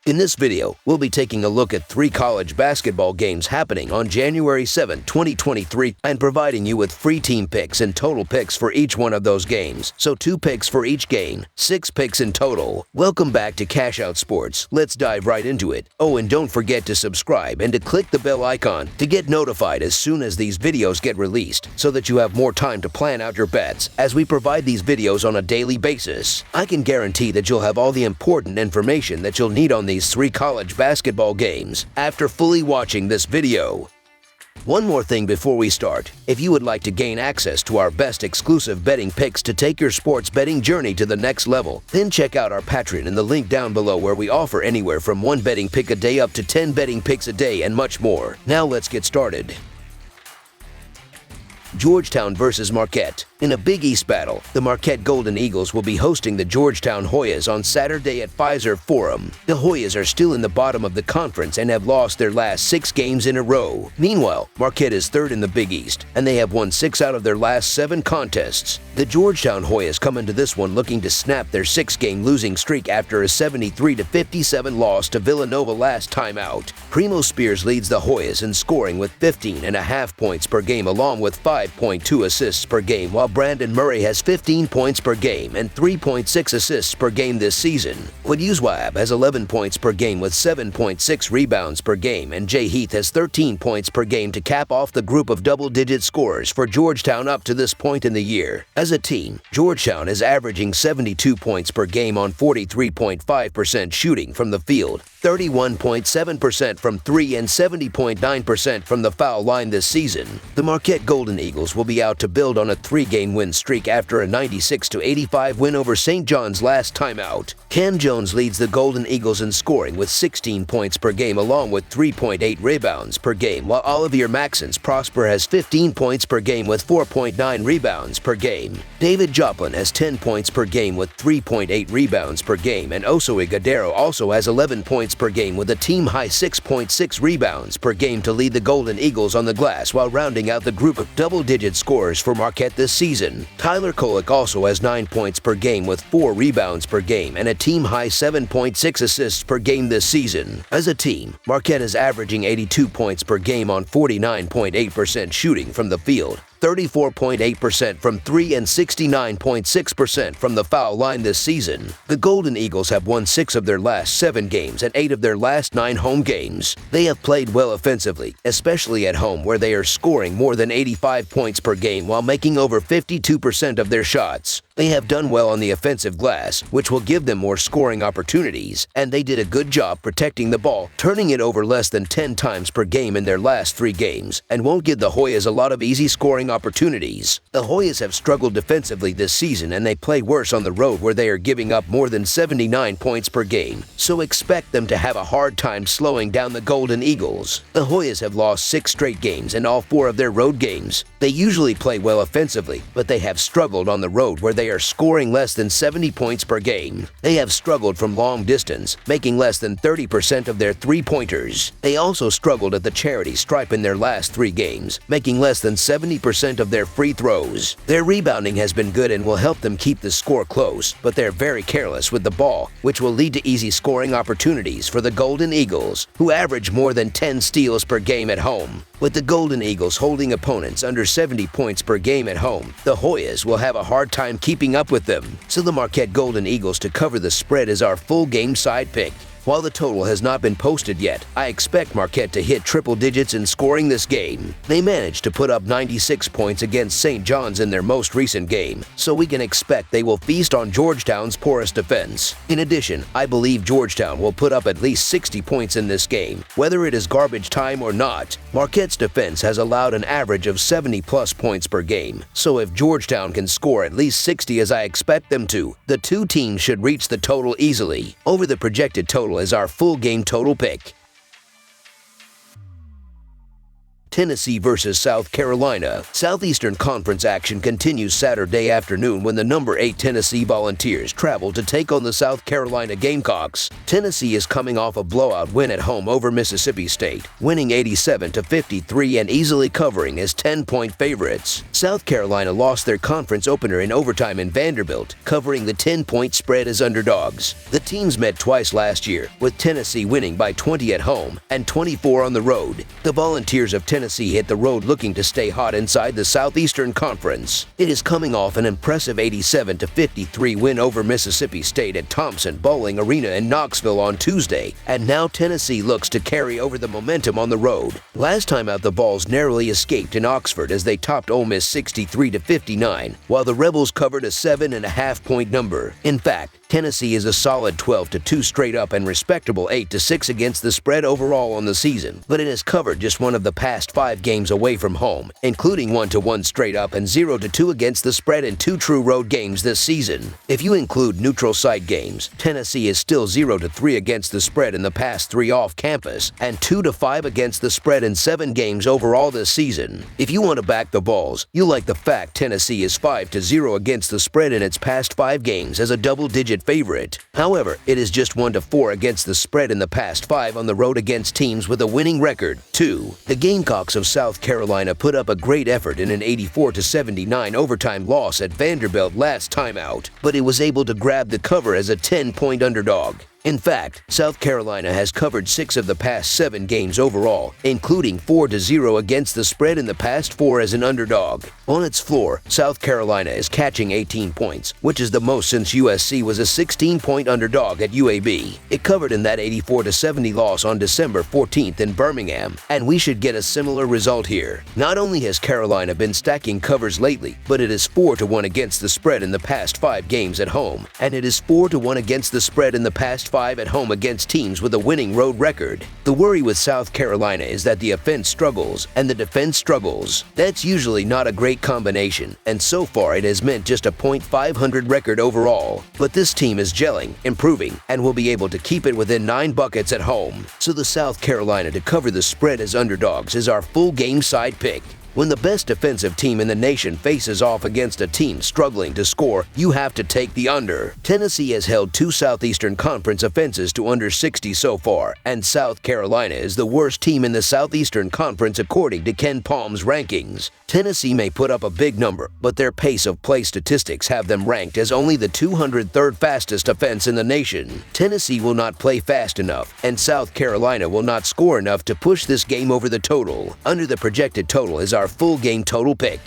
In this video, we'll be taking a look at 3 college basketball games happening on January 7, 2023, and providing you with free team picks and total picks for each one of those games. So 2 picks for each game, 6 picks in total. Welcome back to Cash Out Sports. Let's dive right into it. Oh, and don't forget to subscribe and to click the bell icon to get notified as soon as these videos get released, so that you have more time to plan out your bets as we provide these videos on a daily basis. I can guarantee that you'll have all the important information that you'll need on these 3 college basketball games after fully watching this video. One more thing before we start. If you would like to gain access to our best exclusive betting picks to take your sports betting journey to the next level, then check out our Patreon in the link down below, where we offer anywhere from 1 betting pick a day up to 10 betting picks a day and much more. Now let's get started. Georgetown versus Marquette. In a Big East battle, the Marquette Golden Eagles will be hosting the Georgetown Hoyas on Saturday at Fiserv Forum. The Hoyas are still in the bottom of the conference and have lost their last 6 games in a row. Meanwhile, Marquette is 3rd in the Big East, and they have won 6 out of their last 7 contests. The Georgetown Hoyas come into this one looking to snap their 6-game losing streak after a 73-57 loss to Villanova last time out. Primo Spears leads the Hoyas in scoring with 15.5 points per game along with 5.2 assists per game, while Brandon Murray has 15 points per game and 3.6 assists per game this season. Quiduzwab has 11 points per game with 7.6 rebounds per game, and Jay Heath has 13 points per game to cap off the group of double-digit scorers for Georgetown up to this point in the year. As a team, Georgetown is averaging 72 points per game on 43.5% shooting from the field, 31.7% from 3, and 70.9% from the foul line this season. The Marquette Golden Eagles will be out to build on a 3-game win streak after a 96-85 win over St. John's last time out. Cam Jones leads the Golden Eagles in scoring with 16 points per game along with 3.8 rebounds per game, while Olivier Maxence Prosper has 15 points per game with 4.9 rebounds per game. David Joplin has 10 points per game with 3.8 rebounds per game, and Oso Ighodaro also has 11 points per game with a team-high 6.6 rebounds per game to lead the Golden Eagles on the glass, while rounding out the group of double-digit scorers for Marquette this season. Tyler Kolek also has 9 points per game with 4 rebounds per game and a team-high 7.6 assists per game this season. As a team, Marquette is averaging 82 points per game on 49.8% shooting from the field, 34.8% from 3, and 69.6% from the foul line this season. The Golden Eagles have won 6 of their last 7 games and 8 of their last 9 home games. They have played well offensively, especially at home, where they are scoring more than 85 points per game while making over 52% of their shots. They have done well on the offensive glass, which will give them more scoring opportunities, and they did a good job protecting the ball, turning it over less than 10 times per game in their last 3 games, and won't give the Hoyas a lot of easy scoring opportunities. The Hoyas have struggled defensively this season, and they play worse on the road, where they are giving up more than 79 points per game, so expect them to have a hard time slowing down the Golden Eagles. The Hoyas have lost 6 straight games in all 4 of their road games. They usually play well offensively, but they have struggled on the road, where they are scoring less than 70 points per game. They have struggled from long distance, making less than 30% of their 3-pointers. They also struggled at the charity stripe in their last 3 games, making less than 70% of their free throws. Their rebounding has been good and will help them keep the score close, but they're very careless with the ball, which will lead to easy scoring opportunities for the Golden Eagles, who average more than 10 steals per game at home. With the Golden Eagles holding opponents under 70 points per game at home, the Hoyas will have a hard time keeping up with them. So the Marquette Golden Eagles to cover the spread is our full game side pick. While the total has not been posted yet, I expect Marquette to hit triple digits in scoring this game. They managed to put up 96 points against St. John's in their most recent game, so we can expect they will feast on Georgetown's porous defense. In addition, I believe Georgetown will put up at least 60 points in this game, whether it is garbage time or not. Marquette's defense has allowed an average of 70-plus points per game, so if Georgetown can score at least 60 as I expect them to, the 2 teams should reach the total easily. Over the projected total is our full game total pick. Tennessee versus South Carolina. Southeastern Conference action continues Saturday afternoon when the number 8 Tennessee Volunteers travel to take on the South Carolina Gamecocks. Tennessee is coming off a blowout win at home over Mississippi State, winning 87-53 and easily covering as 10-point favorites. South Carolina lost their conference opener in overtime in Vanderbilt, covering the 10-point spread as underdogs. The teams met twice last year, with Tennessee winning by 20 at home and 24 on the road. The Volunteers of Tennessee hit the road looking to stay hot inside the Southeastern Conference. It is coming off an impressive 87-53 win over Mississippi State at Thompson-Boling Arena in Knoxville on Tuesday, and now Tennessee looks to carry over the momentum on the road. Last time out, the Vols narrowly escaped in Oxford as they topped Ole Miss 63-59, while the Rebels covered a 7.5-point number. In fact, Tennessee is a solid 12-2 straight up and respectable 8-6 against the spread overall on the season, but it has covered just one of the past 5 games away from home, including 1-1 straight up and 0-2 against the spread in 2 true road games this season. If you include neutral site games, Tennessee is still 0-3 against the spread in the past 3 off campus and 2-5 against the spread in 7 games overall this season. If you want to back the Vols, you like the fact Tennessee is 5-0 against the spread in its past 5 games as a double-digit favorite. However, it is just 1-4 against the spread in the past 5 on the road against teams with a winning record, too. The Gamecocks of South Carolina put up a great effort in an 84-79 overtime loss at Vanderbilt last time out, but it was able to grab the cover as a 10-point underdog. In fact, South Carolina has covered 6 of the past 7 games overall, including 4-0 against the spread in the past 4 as an underdog. On its floor, South Carolina is catching 18 points, which is the most since USC was a 16-point underdog at UAB. It covered in that 84-70 loss on December 14th in Birmingham, and we should get a similar result here. Not only has Carolina been stacking covers lately, but it is 4-1 against the spread in the past 5 games at home, and it is 4-1 against the spread in the past 5 at home against teams with a winning road record. The worry with South Carolina is that the offense struggles and the defense struggles. That's usually not a great combination, and so far it has meant just a .500 record overall. But this team is gelling, improving, and will be able to keep it within 9 buckets at home. So the South Carolina to cover the spread as underdogs is our full game side pick. When the best defensive team in the nation faces off against a team struggling to score, you have to take the under. Tennessee has held 2 Southeastern Conference offenses to under 60 so far, and South Carolina is the worst team in the Southeastern Conference according to Ken Palm's rankings. Tennessee may put up a big number, but their pace of play statistics have them ranked as only the 203rd fastest offense in the nation. Tennessee will not play fast enough, and South Carolina will not score enough to push this game over the total. Under the projected total is our full game total pick.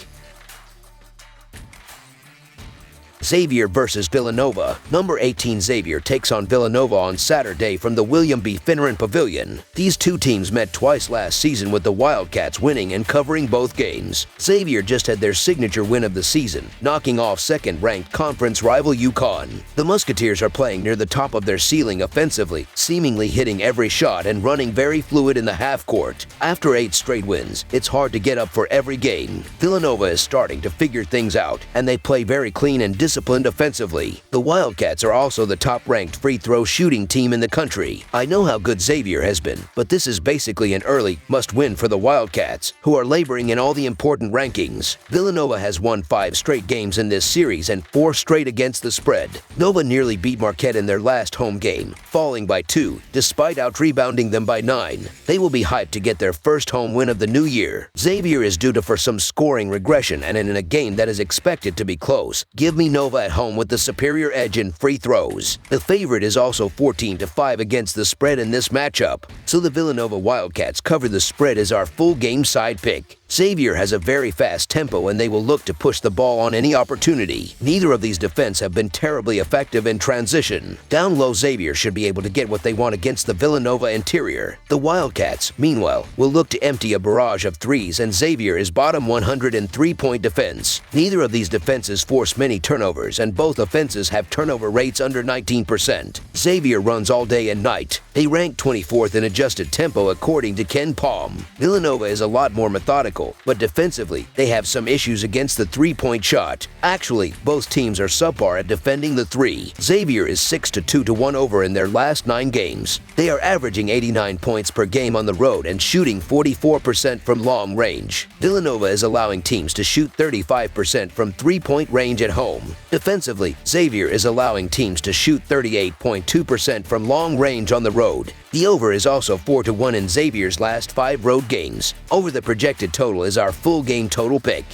Xavier versus Villanova. Number 18 Xavier takes on Villanova on Saturday from the William B. Finneran Pavilion. These 2 teams met twice last season with the Wildcats winning and covering both games. Xavier just had their signature win of the season, knocking off second-ranked conference rival UConn. The Musketeers are playing near the top of their ceiling offensively, seemingly hitting every shot and running very fluid in the half court. After 8 straight wins, it's hard to get up for every game. Villanova is starting to figure things out, and they play very clean and disciplined offensively. The Wildcats are also the top-ranked free throw shooting team in the country. I know how good Xavier has been, but this is basically an early must-win for the Wildcats, who are laboring in all the important rankings. Villanova has won 5 straight games in this series and 4 straight against the spread. Nova nearly beat Marquette in their last home game, falling by 2, despite out-rebounding them by 9. They will be hyped to get their first home win of the new year. Xavier is due for some scoring regression, and in a game that is expected to be close, give me Nova at home with the superior edge in free throws. The favorite is also 14-5 against the spread in this matchup, so the Villanova Wildcats cover the spread as our full game side pick. Xavier has a very fast tempo and they will look to push the ball on any opportunity. Neither of these defenses have been terribly effective in transition. Down low, Xavier should be able to get what they want against the Villanova interior. The Wildcats, meanwhile, will look to empty a barrage of threes, and Xavier is bottom 100 in three-point defense. Neither of these defenses force many turnovers, and both offenses have turnover rates under 19%. Xavier runs all day and night, They rank 24th in adjusted tempo according to Ken Palm. Villanova is a lot more methodical, but defensively, they have some issues against the three-point shot. Actually, both teams are subpar at defending the three. Xavier is 6-2 to 1 over in their last 9 games. They are averaging 89 points per game on the road and shooting 44% from long range. Villanova is allowing teams to shoot 35% from three-point range at home. Defensively, Xavier is allowing teams to shoot 38.2% from long range on the road. The over is also 4-1 in Xavier's last 5 road games. Over the projected total is our full game total pick.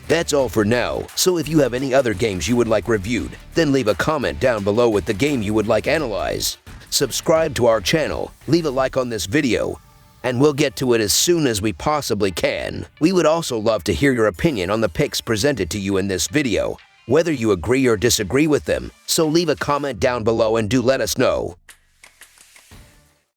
That's all for now, so if you have any other games you would like reviewed, then leave a comment down below with the game you would like analyzed. Subscribe to our channel, leave a like on this video, and we'll get to it as soon as we possibly can. We would also love to hear your opinion on the picks presented to you in this video, whether you agree or disagree with them, so leave a comment down below and do let us know.